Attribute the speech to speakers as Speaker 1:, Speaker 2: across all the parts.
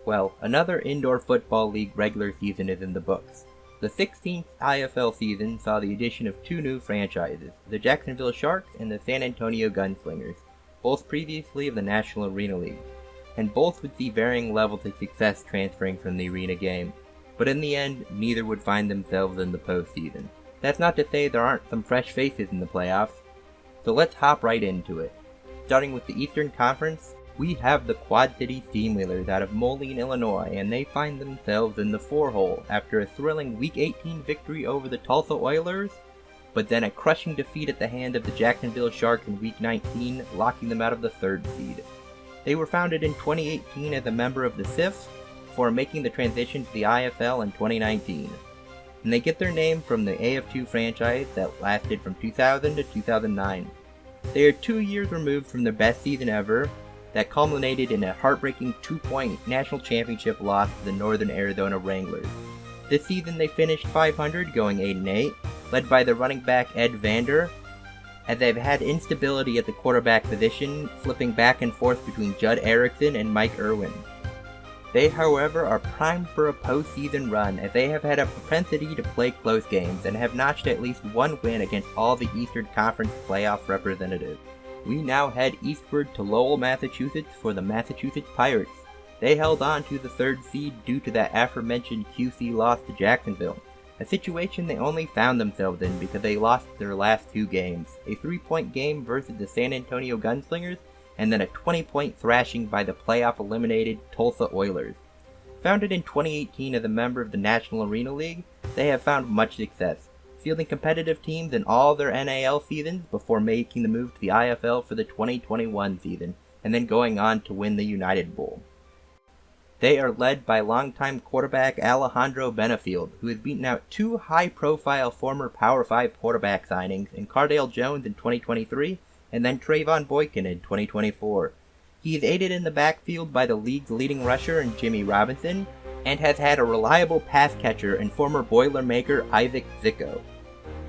Speaker 1: Well, another indoor football league regular season is in the books. The 16th IFL season saw the addition of two new franchises, the Jacksonville Sharks and the San Antonio Gunslingers, both previously of the National Arena League, and both would see varying levels of success transferring from the arena game, but in the end, neither would find themselves in the postseason. That's not to say there aren't some fresh faces in the playoffs, so let's hop right into it. Starting with the Eastern Conference, we have the Quad City Steamwheelers out of Moline, Illinois, and they find themselves in the 4-hole after a thrilling Week 18 victory over the Tulsa Oilers, but then a crushing defeat at the hand of the Jacksonville Sharks in Week 19, locking them out of the 3rd seed. They were founded in 2018 as a member of the CIF, before making the transition to the IFL in 2019. And they get their name from the AF2 franchise that lasted from 2000 to 2009. They are 2 years removed from their best season ever, that culminated in a heartbreaking 2-point national championship loss to the Northern Arizona Wranglers. This season they finished 500, going 8-8, led by the running back Ed Vander, as they've had instability at the quarterback position, flipping back and forth between Judd Erickson and Mike Irwin. They, however, are primed for a postseason run, as they have had a propensity to play close games and have notched at least one win against all the Eastern Conference playoff representatives. We now head eastward to Lowell, Massachusetts for the Massachusetts Pirates. They held on to the 3rd seed due to that aforementioned QC loss to Jacksonville, a situation they only found themselves in because they lost their last 2 games, a 3-point game versus the San Antonio Gunslingers, and then a 20-point thrashing by the playoff-eliminated Tulsa Oilers. Founded in 2018 as a member of the National Arena League, they have found much success, fielding competitive teams in all their NAL seasons before making the move to the IFL for the 2021 season, and then going on to win the United Bowl. They are led by longtime quarterback Alejandro Benefield, who has beaten out 2 high-profile former Power 5 quarterback signings in Cardale Jones in 2023 and then Trayvon Boykin in 2024. He is aided in the backfield by the league's leading rusher in Jimmy Robinson, and has had a reliable pass catcher in former Boilermaker Isaac Zicko.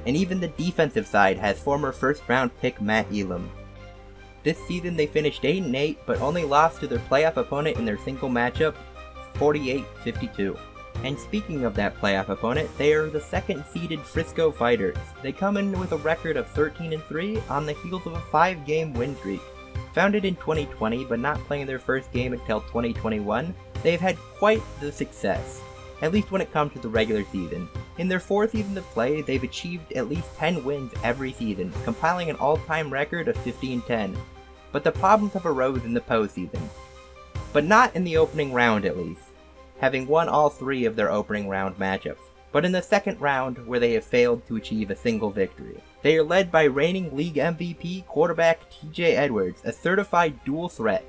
Speaker 1: And even the defensive side has former first-round pick Matt Elam. This season they finished 8-8, but only lost to their playoff opponent in their single matchup, 48-52. And speaking of that playoff opponent, they are the 2nd-seeded Frisco Fighters. They come in with a record of 13-3 on the heels of a 5-game win streak. Founded in 2020, but not playing their first game until 2021, they've had quite the success, at least when it comes to the regular season. In their 4 seasons of play, they've achieved at least 10 wins every season, compiling an all-time record of 50-10. But the problems have arose in the postseason. But not in the opening round at least, having won all 3 of their opening round matchups, but in the second round where they have failed to achieve a single victory. They are led by reigning league MVP quarterback TJ Edwards, a certified dual threat,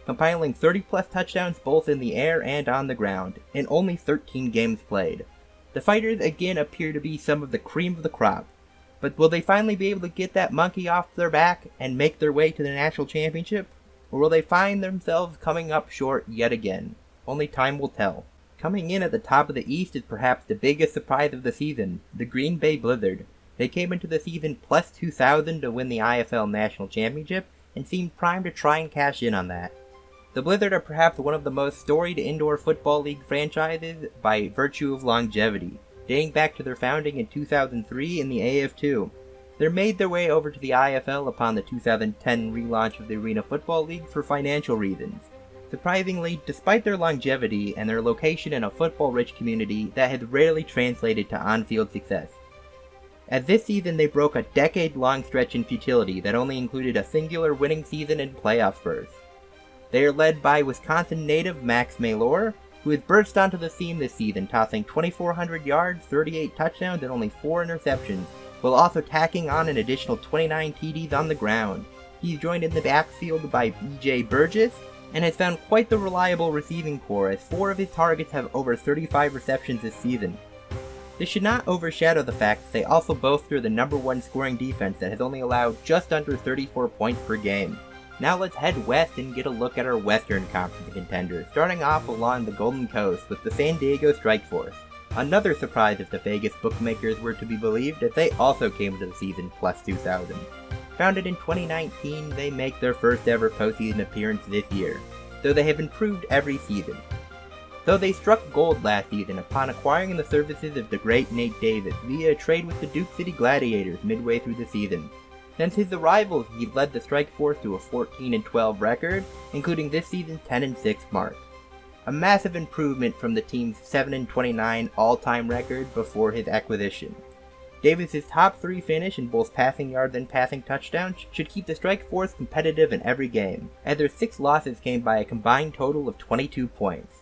Speaker 1: compiling 30-plus touchdowns both in the air and on the ground, in only 13 games played. The Fighters again appear to be some of the cream of the crop, but will they finally be able to get that monkey off their back and make their way to the national championship? Or will they find themselves coming up short yet again? Only time will tell. Coming in at the top of the East is perhaps the biggest surprise of the season, the Green Bay Blizzard. They came into the season plus 2,000 to win the IFL National Championship, and seemed primed to try and cash in on that. The Blizzard are perhaps one of the most storied indoor football league franchises by virtue of longevity, dating back to their founding in 2003 in the AF2. They made their way over to the IFL upon the 2010 relaunch of the Arena Football League for financial reasons. Surprisingly, despite their longevity and their location in a football-rich community, that has rarely translated to on-field success. As this season they broke a decade-long stretch in futility that only included a singular winning season and playoff berth. They are led by Wisconsin native Max Maylor, who has burst onto the scene this season, tossing 2,400 yards, 38 touchdowns, and only 4 interceptions, while also tacking on an additional 29 TDs on the ground. He's joined in the backfield by BJ Burgess, and has found quite the reliable receiving corps, as 4 of his targets have over 35 receptions this season. This should not overshadow the fact that they also bolster the #1 scoring defense that has only allowed just under 34 points per game. Now let's head west and get a look at our Western Conference contenders, starting off along the Golden Coast with the San Diego Strikeforce. Another surprise if the Vegas bookmakers were to be believed, as they also came into the season plus 2,000. Founded in 2019, they make their first ever postseason appearance this year, though they have improved every season. though they struck gold last season upon acquiring the services of the great Nate Davis via a trade with the Duke City Gladiators midway through the season. Since his arrival, he's led the Strike Force to a 14-12 record, including this season's 10-6 mark. A massive improvement from the team's 7-29 all-time record before his acquisition. Davis's top 3 finish in both passing yards and passing touchdowns should keep the Strike Force competitive in every game, as their 6 losses came by a combined total of 22 points.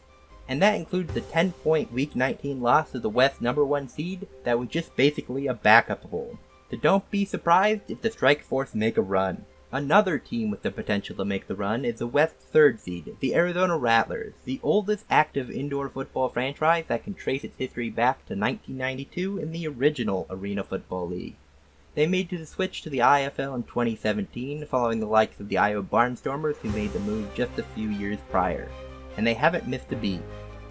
Speaker 1: And that includes the 10-point Week 19 loss to the West #1 seed that was just basically a backup bowl. So don't be surprised if the Strike Force make a run. Another team with the potential to make the run is the West's 3rd seed, the Arizona Rattlers, the oldest active indoor football franchise that can trace its history back to 1992 in the original Arena Football League. They made the switch to the IFL in 2017, following the likes of the Iowa Barnstormers who made the move just a few years prior. And they haven't missed a beat.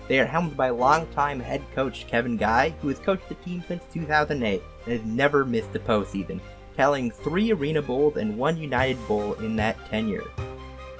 Speaker 1: They are helmed by longtime head coach Kevin Guy, who has coached the team since 2008 and has never missed a postseason, tallying 3 Arena Bowls and 1 United Bowl in that tenure.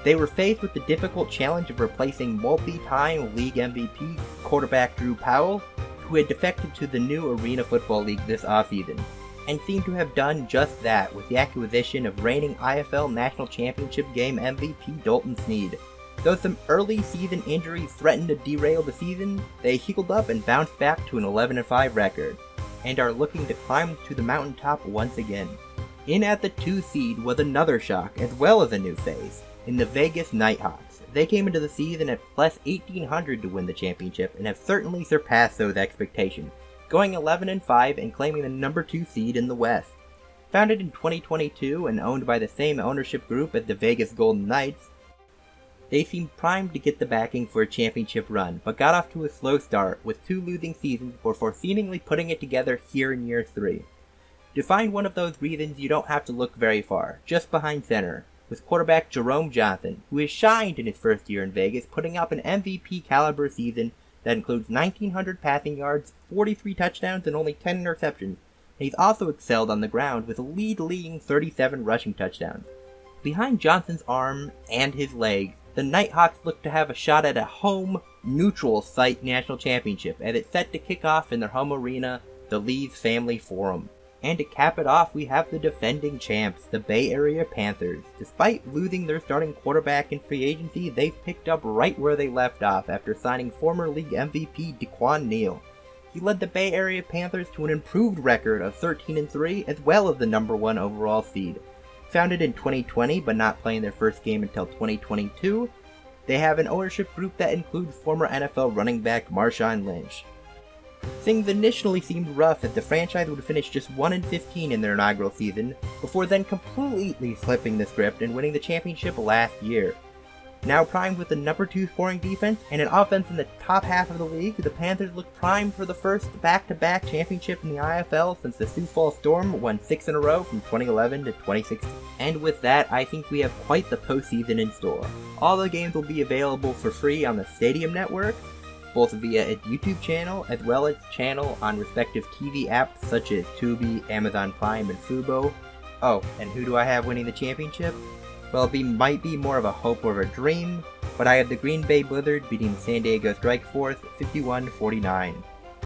Speaker 1: They were faced with the difficult challenge of replacing multi-time league MVP quarterback Drew Powell, who had defected to the new Arena Football League this offseason, and seemed to have done just that with the acquisition of reigning IFL National Championship Game MVP Dalton Snead. Though some early season injuries threatened to derail the season, they healed up and bounced back to an 11-5 record, and are looking to climb to the mountaintop once again. In at the 2 seed was another shock, as well as a new face, in the Vegas Nighthawks. They came into the season at plus 1,800 to win the championship, and have certainly surpassed those expectations, going 11-5 and claiming the number 2 seed in the West. Founded in 2022 and owned by the same ownership group as the Vegas Golden Knights, they seemed primed to get the backing for a championship run, but got off to a slow start with 2 losing seasons before seemingly putting it together here in year 3. To find one of those reasons, you don't have to look very far, just behind center, with quarterback Jerome Johnson, who has shined in his first year in Vegas, putting up an MVP caliber season that includes 1,900 passing yards, 43 touchdowns, and only 10 interceptions. And he's also excelled on the ground with a league-leading 37 rushing touchdowns. Behind Johnson's arm and his legs, the Nighthawks look to have a shot at a home, neutral site national championship, as it's set to kick off in their home arena, the Lee's Family Forum. And to cap it off, we have the defending champs, the Bay Area Panthers. Despite losing their starting quarterback in free agency, they've picked up right where they left off after signing former league MVP DeQuan Neal. He led the Bay Area Panthers to an improved record of 13-3, as well as the number 1 overall seed. Founded in 2020 but not playing their first game until 2022, they have an ownership group that includes former NFL running back Marshawn Lynch. Things initially seemed rough as the franchise would finish just 1-15 in their inaugural season, before then completely flipping the script and winning the championship last year. Now primed with the number 2 scoring defense and an offense in the top half of the league, the Panthers look primed for the first back-to-back championship in the IFL since the Sioux Falls Storm won 6 in a row from 2011 to 2016. And with that, I think we have quite the postseason in store. All the games will be available for free on the Stadium Network, both via its YouTube channel as well as channel on respective TV apps such as Tubi, Amazon Prime, and Fubo. Oh, and who do I have winning the championship? Well, it might be more of a hope or a dream, but I have the Green Bay Blizzard beating the San Diego Strike Force 51-49.